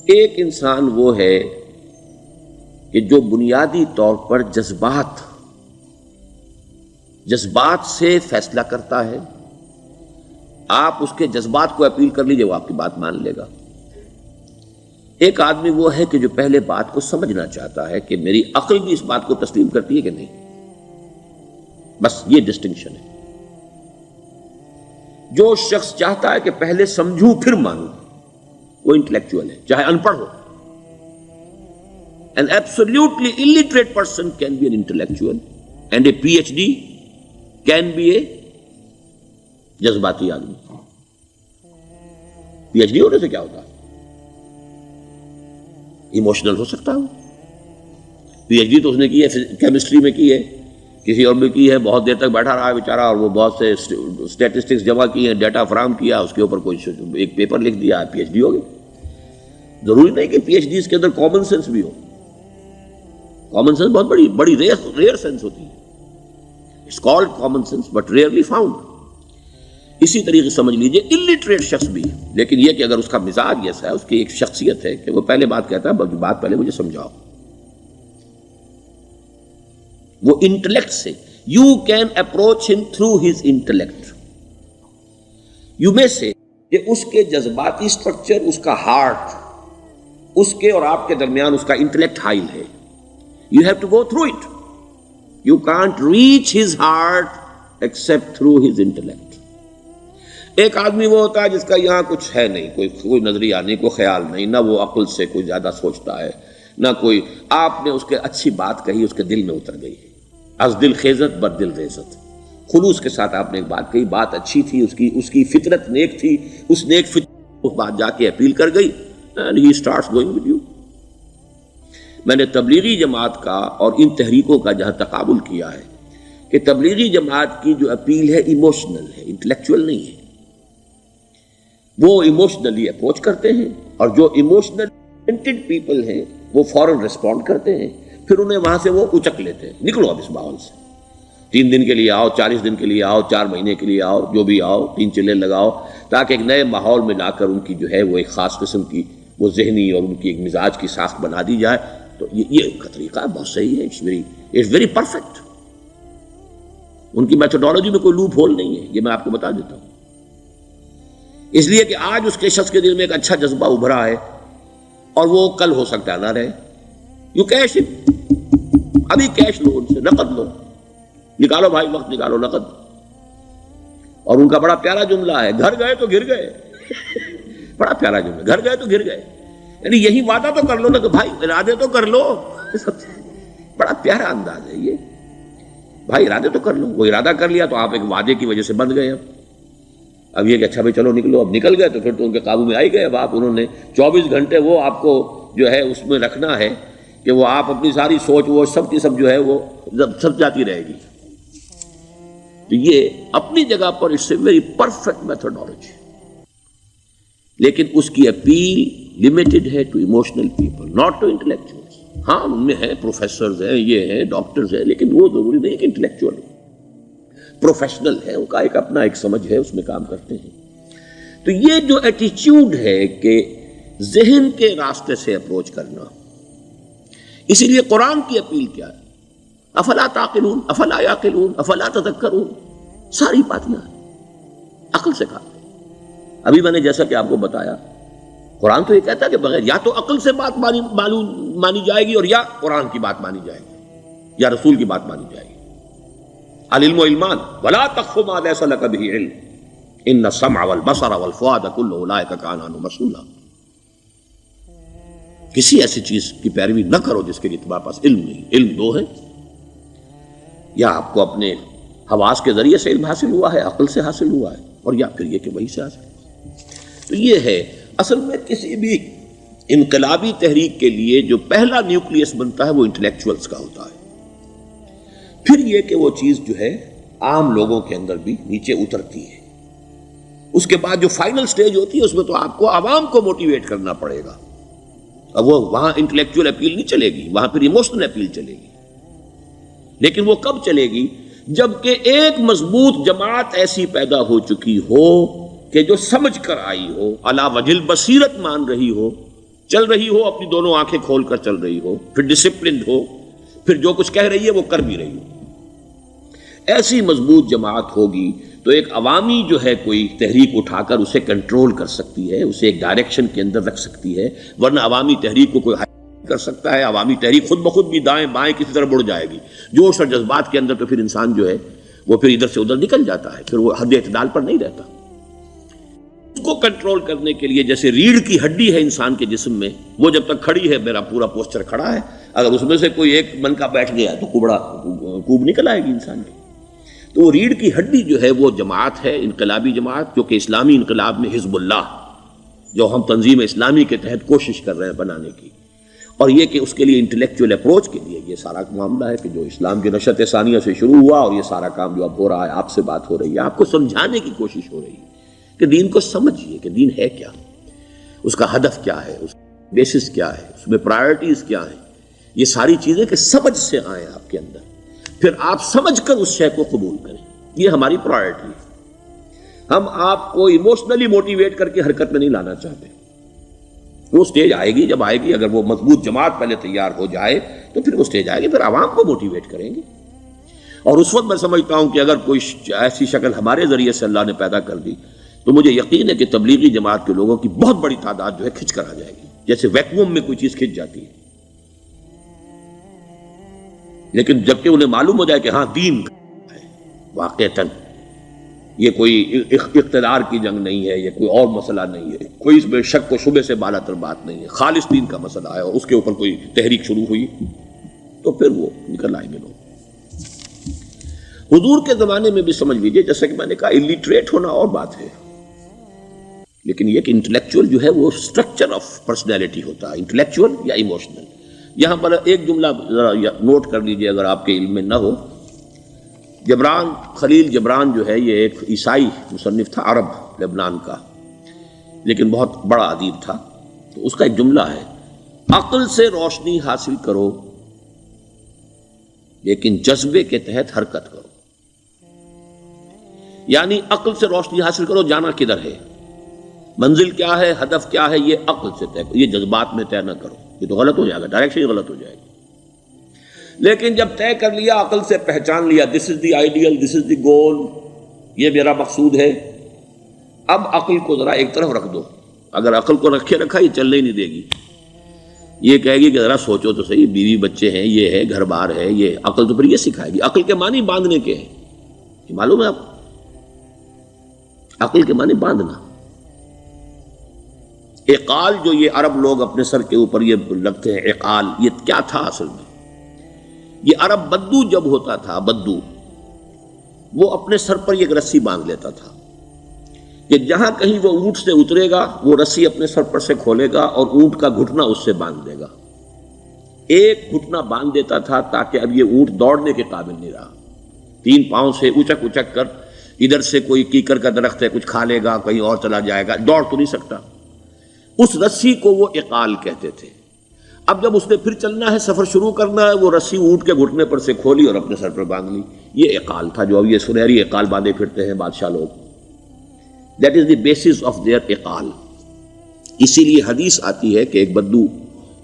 ایک انسان وہ ہے کہ جو بنیادی طور پر جذبات سے فیصلہ کرتا ہے. آپ اس کے جذبات کو اپیل کر لیجئے، وہ آپ کی بات مان لے گا. ایک آدمی وہ ہے کہ جو پہلے بات کو سمجھنا چاہتا ہے کہ میری عقل بھی اس بات کو تسلیم کرتی ہے کہ نہیں. بس یہ ڈسٹنکشن ہے. جو شخص چاہتا ہے کہ پہلے سمجھوں پھر مانوں، وہ انٹلیکچوئل ہے، چاہے ان پڑھ ہو. An absolutely illiterate person can be an intellectual and a PhD can be a جذباتی آدمی. پی ایچ ڈی ہونے سے کیا ہوتا ہے؟ ایموشنل ہو سکتا ہوں. پی ایچ ڈی تو اس نے کی ہے کیمسٹری میں کی ہے، کسی اور میں کی ہے، بہت دیر تک بیٹھا رہا ہے بیچارہ، اور وہ بہت سے اسٹیٹسٹکس جمع کی ہیں، ڈیٹا فراہم کیا، اس کے اوپر کوئی ایک پیپر لکھ دیا، پی ایچ ڈی ہو گئی. ضروری نہیں کہ پی ایچ ڈیز کے اندر کامن سینس بھی ہو. کامن سینس بہت بڑی ریئر سینس ہوتی ہے. It's called common sense but rarely found. اسی طریقے سمجھ لیجئے الٹریٹ شخص بھی، لیکن یہ کہ اگر اس کا مزاج ایسا ہے، اس کی ایک شخصیت ہے کہ وہ پہلے بات کہتا ہے، بات پہلے مجھے سمجھاؤ. وہ انٹلیکٹ سے یو کین اپروچ ہم تھرو ہز انٹلیکٹ. یو میں سے کہ اس کے جذباتی سٹرکچر، اس کا ہارٹ، اس کے اور آپ کے درمیان اس کا انٹلیکٹ حائل ہے. You have to go through it. You can't reach his heart except through his intellect. ایک آدمی وہ ہوتا ہے جس کا یہاں کچھ ہے نہیں، کوئی نظریہ نہیں، کوئی خیال نہیں، نہ وہ عقل سے کوئی زیادہ سوچتا ہے، نہ کوئی. آپ نے اس کے اچھی بات کہی، اس کے دل میں اتر گئی. از دل خیزت بر دل ریزت. خلوص کے ساتھ آپ نے ایک بات کہی، بات اچھی تھی، اس کی فطرت نیک تھی، اس نیک فطرت اس بات جا کے اپیل کر گئی. And he starts going with you. میں نے تبلیغی جماعت کا اور ان تحریکوں کا جہاں تقابل کیا ہے کہ تبلیغی جماعت کی جو اپیل ہے ایموشنل ہے، انٹلیکچوئل نہیں ہے. وہ ایموشنلی اپروچ کرتے ہیں، اور جو ایموشنل اورینٹڈ پیپل ہیں وہ فوراً ریسپونڈ کرتے ہیں، پھر انہیں وہاں سے وہ اچک لیتے ہیں. نکلو اب اس ماحول سے، 3 دن کے لیے آؤ، 40 دن کے لیے آؤ، 4 مہینے کے لیے آؤ، جو بھی آؤ، 3 چلے لگاؤ، تاکہ ایک نئے ماحول میں لا کر ان کی جو ہے وہ ایک خاص قسم کی وہ ذہنی اور ان کی ایک مزاج کی ساخت بنا دی جائے. تو یہ ان کا طریقہ بہت صحیح ہے. It's very perfect. ان کی میتھڈالوجی میں کوئی لوپ ہول نہیں ہے، یہ میں آپ کو بتا دیتا ہوں. اس لیے کہ آج اس کے شخص کے دل میں ایک اچھا جذبہ ابھرا ہے، اور وہ کل ہو سکتا ہے نہ رہے. یو کیش اٹ، ابھی کیش لو، ان سے نقد لو، نکالو بھائی، وقت نکالو، نقد. اور ان کا بڑا پیارا جملہ ہے، گھر گئے تو گر گئے. بڑا پیارا جملہ، گھر گئے تو گر گئے. یعنی یہی وعدہ تو کر لو نا کہ بھائی ارادے تو کر لو. بڑا پیارا انداز ہے یہ. بھائی ارادے تو کر لو. وہ ارادہ کر لیا تو آپ ایک وعدے کی وجہ سے بند گئے. اب یہ کہ اچھا بھائی چلو نکلو. اب نکل گئے تو پھر تو ان کے قابو میں آئی گئے. اب آپ انہوں نے 24 گھنٹے وہ آپ کو جو ہے اس میں رکھنا ہے کہ وہ آپ اپنی ساری سوچ وہ سب کی سب جو ہے وہ سب جاتی رہے گی. تو یہ اپنی جگہ پر it's a very perfect methodology, لیکن اس کی اپیل لمیٹڈ ہے to emotional people, not to intellectuals. ہاں ان میں ہیں پروفیسرز ہیں، یہ ہیں ڈاکٹرز ہیں، لیکن وہ ضروری نہیں کہ انٹلیکچوئل پروفیشنل ہے. ان کا ایک اپنا ایک سمجھ ہے، اس میں کام کرتے ہیں. تو یہ جو ایٹیچیوڈ ہے کہ ذہن کے راستے سے اپروچ کرنا، اسی لیے قرآن کی اپیل کیا ہے؟ افلا تعقلون، افلا یعقلون، افلا تذکرون. ساری باتیں عقل سے کہا. ابھی میں نے جیسا کہ آپ کو بتایا، قرآن تو یہ کہتا ہے کہ بغیر یا تو عقل سے بات مانی جائے گی، اور یا قرآن کی بات مانی جائے گی، یا رسول کی بات مانی جائے گی. العلم علمان ولا تخف ما ليس لك به علم ان السمع والبصر والفؤاد كل اولئك كان عنه مسؤولا. کسی ایسی چیز کی پیروی نہ کرو جس کے لیے تمہارے پاس علم نہیں. علم 2 ہے، یا آپ کو اپنے حواس کے ذریعے سے علم حاصل ہوا ہے، عقل سے حاصل ہوا ہے، اور یا پھر یہ کہ وہی سے حاصل. تو یہ ہے اصل میں کسی بھی انقلابی تحریک کے لیے جو پہلا نیوکلیس بنتا ہے وہ انٹلیکچوئلز کا ہوتا ہے. پھر یہ کہ وہ چیز جو ہے عام لوگوں کے اندر بھی نیچے اترتی ہے. اس کے بعد جو فائنل سٹیج ہوتی ہے اس میں تو آپ کو عوام کو موٹیویٹ کرنا پڑے گا. اب وہ وہاں انٹلیکچوئل اپیل نہیں چلے گی، وہاں پھر ایموشنل اپیل چلے گی. لیکن وہ کب چلے گی؟ جبکہ ایک مضبوط جماعت ایسی پیدا ہو چکی ہو کہ جو سمجھ کر آئی ہو، علی وجہ البصیرت مان رہی ہو چل رہی ہو اپنی دونوں آنکھیں کھول کر چل رہی ہو، پھر ڈسپلنڈ ہو، پھر جو کچھ کہہ رہی ہے وہ کر بھی رہی ہو، ایسی مضبوط جماعت ہوگی تو ایک عوامی جو ہے کوئی تحریک اٹھا کر اسے کنٹرول کر سکتی ہے، اسے ایک ڈائریکشن کے اندر رکھ سکتی ہے، ورنہ عوامی تحریک کو کوئی کر سکتا ہے؟ عوامی تحریک خود بخود بھی دائیں بائیں کسی طرف بڑھ جائے گی، جوش اور جذبات کے اندر، تو پھر انسان جو ہے وہ پھر ادھر سے ادھر نکل جاتا ہے، پھر وہ حد اعتدال پر نہیں رہتا۔ اس کو کنٹرول کرنے کے لیے جیسے ریڑھ کی ہڈی ہے انسان کے جسم میں، وہ جب تک کھڑی ہے میرا پورا پوسچر کھڑا ہے، اگر اس میں سے کوئی ایک من کا بیٹھ گیا تو کوب نکل آئے گی انسان کی۔ تو وہ ریڑھ کی ہڈی جو ہے وہ جماعت ہے، انقلابی جماعت، جو کہ اسلامی انقلاب میں حزب اللہ، جو ہم تنظیم اسلامی کے تحت کوشش کر رہے ہیں بنانے کی، اور یہ کہ اس کے لیے انٹلیکچوئل اپروچ کے لیے یہ سارا معاملہ ہے کہ جو اسلام کی نشأت ثانیہ سے شروع ہوا، اور یہ سارا کام جو اب ہو رہا ہے، آپ سے بات ہو رہی ہے، آپ کو سمجھانے کی کوشش ہو رہی ہے کہ دین کو سمجھیے کہ دین ہے کیا، اس کا ہدف کیا ہے، اس کا بیسس کیا ہے، اس میں پرائرٹیز کیا ہیں، یہ ساری چیزیں کہ سمجھ سے آئیں آپ کے اندر، پھر آپ سمجھ کر اس شے کو قبول کریں، یہ ہماری پرائرٹی ہے۔ ہم آپ کو ایموشنلی موٹیویٹ کر کے حرکت میں نہیں لانا چاہتے، وہ سٹیج آئے گی، جب آئے گی، اگر وہ مضبوط جماعت پہلے تیار ہو جائے تو پھر وہ سٹیج آئے گی، پھر عوام کو موٹیویٹ کریں گے۔ اور اس وقت میں سمجھتا ہوں کہ اگر کوئی ایسی شکل ہمارے ذریعے سے اللہ نے پیدا کر دی تو مجھے یقین ہے کہ تبلیغی جماعت کے لوگوں کی بہت بڑی تعداد جو ہے کھنچ کر آ جائے گی، جیسے ویکیوم میں کوئی چیز کھنچ جاتی ہے۔ لیکن جبکہ انہیں معلوم ہو جائے کہ ہاں دین ہے واقعتاً، یہ کوئی اقتدار کی جنگ نہیں ہے، یہ کوئی اور مسئلہ نہیں ہے، کوئی اس میں شک و شبے سے بالا تر بات نہیں ہے، خالص دین کا مسئلہ ہے، اور اس کے اوپر کوئی تحریک شروع ہوئی تو پھر وہ نکل آئیں گے لوگ۔ حضور کے زمانے میں بھی سمجھ لیجئے، جیسا کہ میں نے کہا الٹریٹ ہونا اور بات ہے، لیکن یہ کہ انٹلیکچوئل جو ہے وہ اسٹرکچر آف پرسنالٹی ہوتا ہے، انٹلیکچوئل یا ایموشنل۔ یہاں پر ایک جملہ ذرا نوٹ کر لیجئے اگر آپ کے علم میں نہ ہو، جبران، خلیل جبران جو ہے یہ ایک عیسائی مصنف تھا، عرب لبنان کا، لیکن بہت بڑا ادیب تھا۔ تو اس کا ایک جملہ ہے، عقل سے روشنی حاصل کرو لیکن جذبے کے تحت حرکت کرو۔ یعنی عقل سے روشنی حاصل کرو، جانا کدھر ہے، منزل کیا ہے، ہدف کیا ہے، یہ عقل سے طے کرو، یہ جذبات میں طے نہ کرو، یہ تو غلط ہو جائے گا، ڈائریکشن ہی غلط ہو جائے گی۔ لیکن جب طے کر لیا، عقل سے پہچان لیا، دس از دی آئیڈیل، دس از دی گول، یہ میرا مقصود ہے، اب عقل کو ذرا ایک طرف رکھ دو۔ اگر عقل کو رکھے رکھا یہ چلنے ہی نہیں دے گی، یہ کہے گی کہ ذرا سوچو تو صحیح، بیوی بچے ہیں، یہ ہے، گھر بار ہے، یہ عقل تو پھر یہ سکھائے گی۔ عقل کے معنی باندھنے کے ہیں، یہ معلوم ہے آپ کو؟ عقل کے معنی باندھنا۔ اقال جو یہ عرب لوگ اپنے سر کے اوپر یہ لگتے ہیں، اقال، یہ کیا تھا اصل میں؟ یہ عرب بدو جب ہوتا تھا، بدو، وہ اپنے سر پر ایک رسی باندھ لیتا تھا کہ جہاں کہیں وہ اونٹ سے اترے گا وہ رسی اپنے سر پر سے کھولے گا اور اونٹ کا گھٹنا اس سے باندھ دے گا۔ ایک گھٹنا باندھ دیتا تھا تاکہ اب یہ اونٹ دوڑنے کے قابل نہیں رہا، 3 پاؤں سے اچک اچک کر، ادھر سے کوئی کیکر کا درخت ہے کچھ کھا لے گا، کہیں اور چلا جائے گا، دوڑ تو نہیں سکتا۔ اس رسی کو وہ اقال کہتے تھے۔ اب جب اس نے پھر چلنا ہے، سفر شروع کرنا ہے، وہ رسی اونٹ کے گھٹنے پر سے کھولی اور اپنے سر پر باندھ لی، یہ اقال تھا جو اب یہ سنہری اقال باندھے پھرتے ہیں بادشاہ لوگ۔ That is the basis of their اقال۔ اسی لیے حدیث آتی ہے کہ ایک بدو،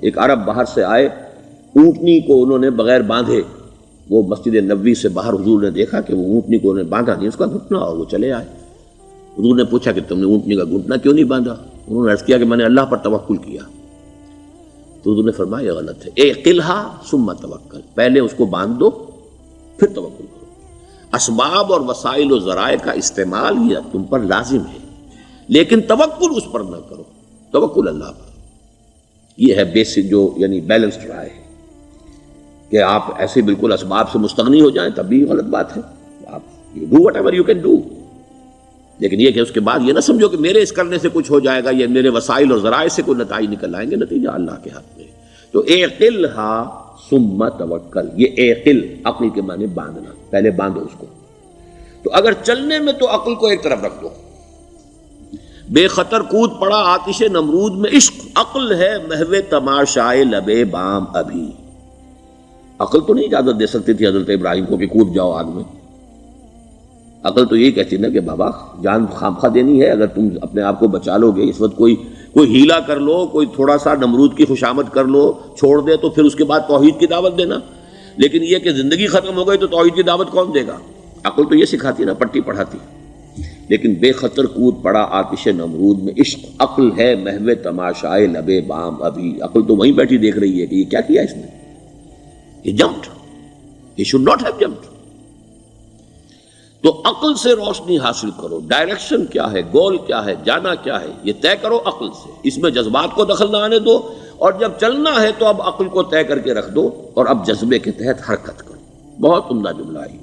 ایک عرب باہر سے آئے، اونٹنی کو انہوں نے بغیر باندھے، وہ مسجد نبوی سے باہر حضور نے دیکھا کہ وہ اونٹنی کو انہوں نے باندھا نہیں، اس کا گھٹنا، اور وہ چلے آئے۔ حضور نے پوچھا کہ تم نے اونٹنی کا گھٹنا کیوں نہیں باندھا؟ انہوں نے عرض کیا کہ میں نے اللہ پر توکل کیا۔ تو حضور نے فرمایا یہ غلط ہے، اعقلھا ثم توکل، پہلے اس کو باندھ دو پھر توکل کرو۔ اسباب اور وسائل و ذرائع کا استعمال یہ تم پر لازم ہے، لیکن توکل اس پر نہ کرو، توکل اللہ پر۔ یہ ہے بیسک جو یعنی بیلنسڈ رائے ہے کہ آپ ایسے بالکل اسباب سے مستغنی ہو جائیں تب بھی غلط بات ہے، آپ you do what ever you can do, لیکن یہ کہ اس کے بعد یہ نہ سمجھو کہ میرے اس کرنے سے کچھ ہو جائے گا، یہ میرے وسائل اور ذرائع سے کوئی نتائج نکل آئیں گے، نتیجہ اللہ کے ہاتھ میں۔ تو اعقلھا ثم توکل، یہ اعقل، عقل کے معنی باندھنا، پہلے باندھو اس کو۔ تو اگر چلنے میں تو عقل کو ایک طرف رکھ دو، بے خطر کود پڑا آتش نمرود میں عشق، عقل ہے محو تماشائے لبے بام ابھی۔ عقل تو نہیں اجازت دے سکتی تھی حضرت ابراہیم کو کہ کود جاؤ آگ میں، عقل تو یہی کہتی نا کہ بابا جان خامخواہ دینی ہے، اگر تم اپنے آپ کو بچا لو گے، اس وقت کوئی کوئی ہیلا کر لو، کوئی تھوڑا سا نمرود کی خوشامد کر لو، چھوڑ دے تو پھر اس کے بعد توحید کی دعوت دینا. لیکن یہ کہ زندگی ختم ہو گئی تو توحید کی دعوت کون دے گا؟ عقل تو یہ سکھاتی نا، پٹی پڑھاتی. لیکن بے خطر کود پڑا آتش نمرود میں، عشق عقل ہے محو تماشائے لبے بام ابھی. عقل تو وہیں بیٹھی دیکھ رہی ہے کہ یہ کیا کیا اس نے، یہ جمپڈ، یہ شوڈ ناٹ ہیو جمپڈ. تو عقل سے روشنی حاصل کرو، ڈائریکشن کیا ہے، گول کیا ہے، جانا کیا ہے، یہ طے کرو عقل سے. اس میں جذبات کو دخل نہ آنے دو، اور جب چلنا ہے تو اب عقل کو طے کر کے رکھ دو، اور اب جذبے کے تحت حرکت کرو. بہت عمدہ جملہ ہے.